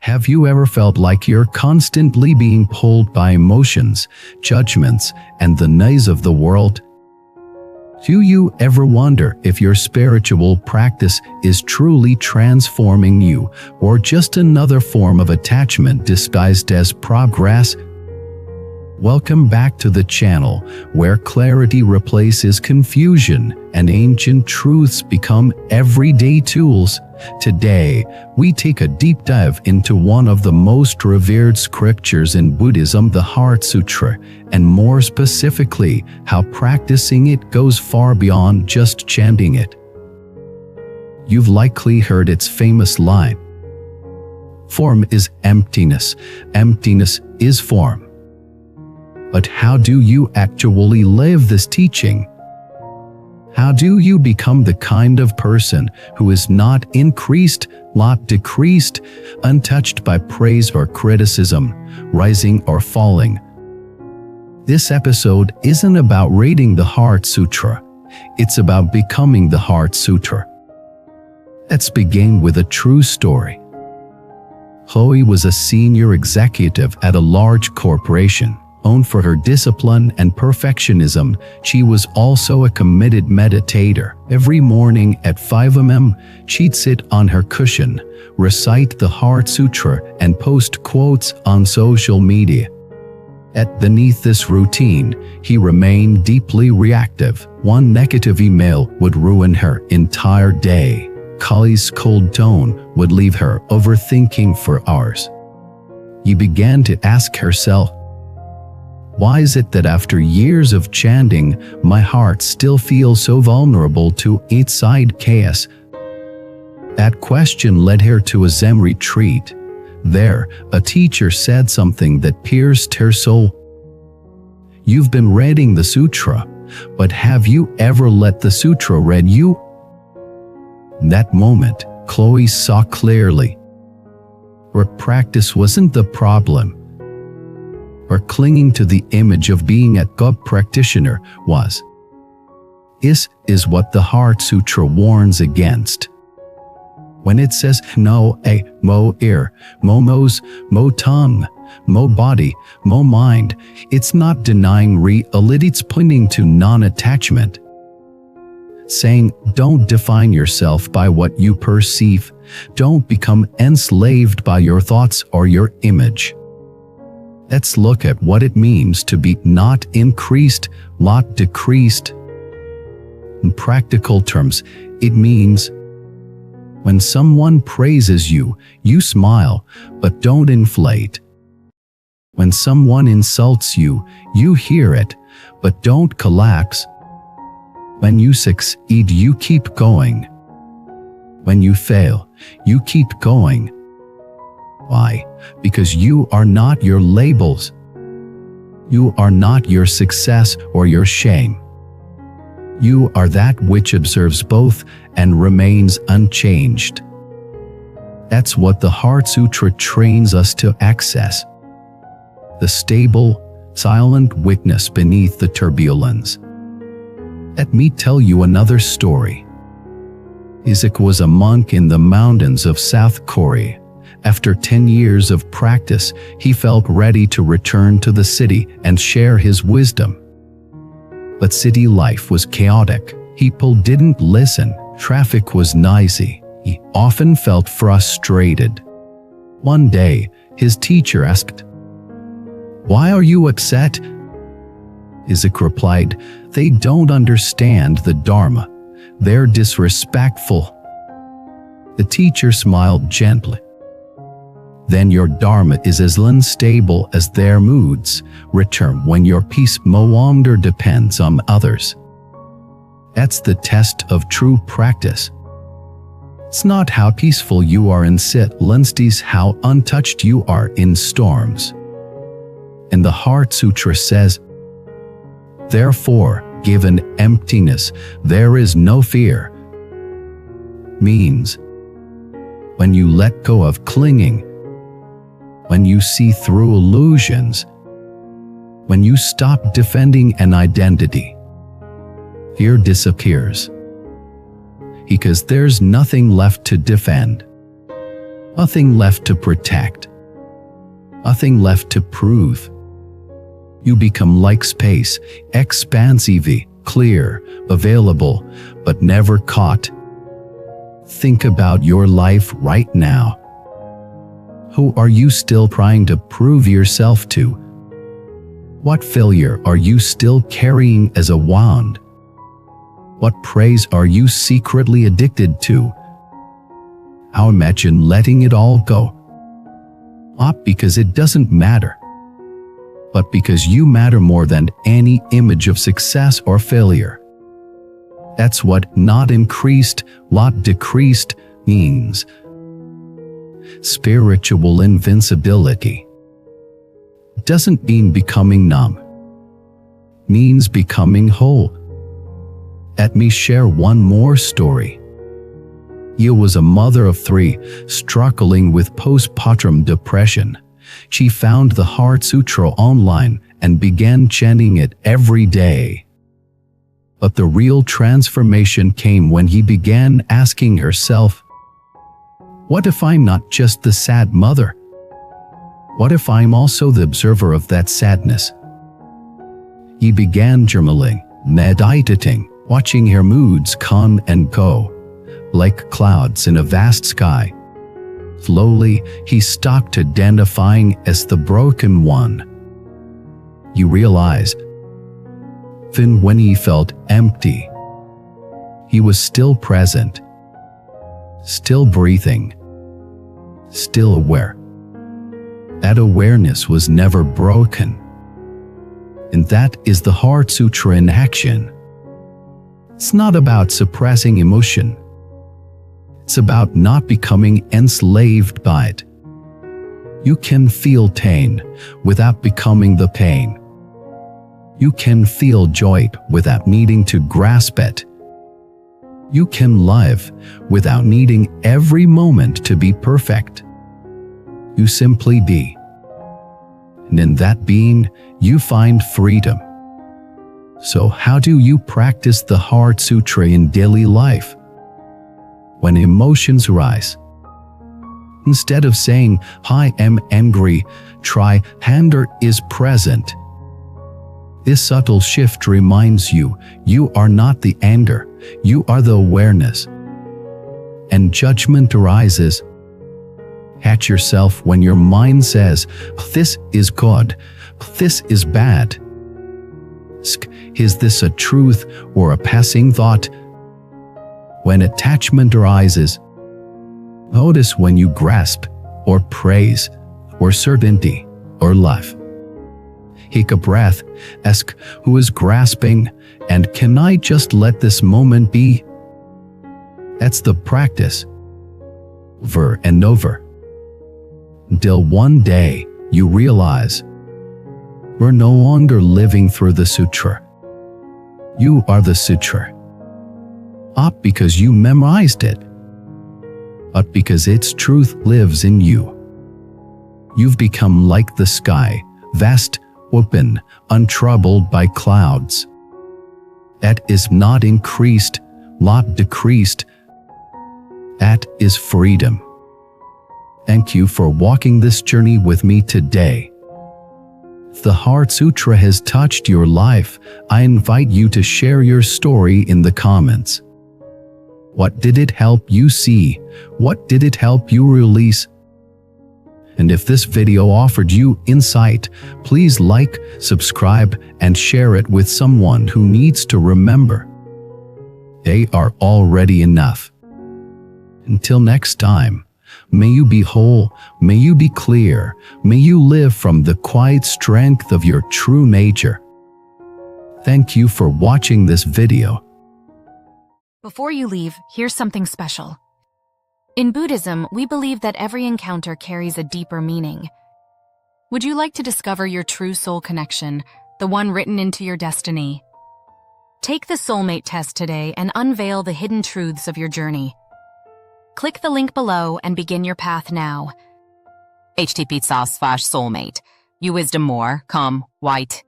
Have you ever felt like you're constantly being pulled by emotions, judgments, and the noise of the world? Do you ever wonder if your spiritual practice is truly transforming you, or just another form of attachment disguised as progress? Welcome back to the channel, where clarity replaces confusion and ancient truths become everyday tools. Today, we take a deep dive into one of the most revered scriptures in Buddhism, the Heart Sutra, and more specifically, how practicing it goes far beyond just chanting it. You've likely heard its famous line, "Form is emptiness, emptiness is form." But how do you actually live this teaching? How do you become the kind of person who is not increased, not decreased, untouched by praise or criticism, rising or falling? This episode isn't about reading the Heart Sutra. It's about becoming the Heart Sutra. Let's begin with a true story. Chloe was a senior executive at a large corporation. Known for her discipline and perfectionism, she was also a committed meditator. Every morning at 5 a.m., she'd sit on her cushion, recite the Heart Sutra, and post quotes on social media. Beneath this routine, he remained deeply reactive. One negative email would ruin her entire day. Chloe's cold tone would leave her overthinking for hours. He began to ask herself, why is it that after years of chanting, my heart still feels so vulnerable to inside chaos? That question led her to a Zen retreat. There, a teacher said something that pierced her soul. You've been reading the sutra, but have you ever let the sutra read you? In that moment, Chloe saw clearly. Her practice wasn't the problem. Or clinging to the image of being a good practitioner was. This is what the Heart Sutra warns against. When it says no a, mo ear, mo nose, mo tongue, mo body, mo mind, it's not denying reality, it's pointing to non-attachment. Saying, don't define yourself by what you perceive, don't become enslaved by your thoughts or your image. Let's look at what it means to be not increased, not decreased. In practical terms, it means when someone praises you, you smile, but don't inflate. When someone insults you, you hear it, but don't collapse. When you succeed, you keep going. When you fail, you keep going. Why? Because you are not your labels. You are not your success or your shame. You are that which observes both and remains unchanged. That's what the Heart Sutra trains us to access. The stable, silent witness beneath the turbulence. Let me tell you another story. Isaac was a monk in the mountains of South Korea. After 10 years of practice, he felt ready to return to the city and share his wisdom. But city life was chaotic. People didn't listen. Traffic was noisy. He often felt frustrated. One day, his teacher asked, "Why are you upset?" Isaac replied, "They don't understand the Dharma. They're disrespectful." The teacher smiled gently. Then your Dharma is as unstable as their moods. Return when your peace no longer depends on others. That's the test of true practice. It's not how peaceful you are in silence, it's how untouched you are in storms. And the Heart Sutra says, therefore, given emptiness, there is no fear. Means, when you let go of clinging, when you see through illusions, when you stop defending an identity, fear disappears. Because there's nothing left to defend. Nothing left to protect. Nothing left to prove. You become like space, expansive, clear, available, but never caught. Think about your life right now. Who are you still trying to prove yourself to? What failure are you still carrying as a wound? What praise are you secretly addicted to? How imagine letting it all go? Not because it doesn't matter, but because you matter more than any image of success or failure. That's what not increased, not decreased means. Spiritual invincibility doesn't mean becoming numb. It means becoming whole. Let me share one more story. Yu was a mother of 3, struggling with postpartum depression. She found the Heart Sutra online and began chanting it every day. But the real transformation came when he began asking herself, what if I'm not just the sad mother? What if I'm also the observer of that sadness? He began journaling, meditating, watching her moods come and go, like clouds in a vast sky. Slowly, he stopped identifying as the broken one. He realized, even when he felt empty, he was still present, still breathing, still aware. That awareness was never broken. And that is the Heart Sutra in action. It's not about suppressing emotion. It's about not becoming enslaved by it. You can feel pain without becoming the pain. You can feel joy without needing to grasp it. You can live without needing every moment to be perfect. You simply be. And in that being, you find freedom. So how do you practice the Heart Sutra in daily life? When emotions rise, instead of saying, I am angry, try, anger is present. This subtle shift reminds you, you are not the anger, you are the awareness. And judgment arises. Catch yourself when your mind says, this is good, this is bad. Is this a truth or a passing thought? When attachment arises, notice when you grasp, or praise, or certainty, or love. Take a breath, ask, who is grasping, and can I just let this moment be? That's the practice. Over and over. Until one day, you realize, we're no longer living through the sutra. You are the sutra. Not because you memorized it, but because its truth lives in you. You've become like the sky, vast, open, untroubled by clouds. That is not increased, not decreased. That is freedom. Thank you for walking this journey with me today. If the Heart Sutra has touched your life, I invite you to share your story in the comments. What did it help you see? What did it help you release? And if this video offered you insight, please like, subscribe, and share it with someone who needs to remember. They are already enough. Until next time, may you be whole, may you be clear, may you live from the quiet strength of your true nature. Thank you for watching this video. Before you leave, here's something special. In Buddhism, we believe that every encounter carries a deeper meaning. Would you like to discover your true soul connection, the one written into your destiny? Take the Soulmate Test today and unveil the hidden truths of your journey. Click the link below and begin your path now. http://soulmate. You wisdom more, come, white.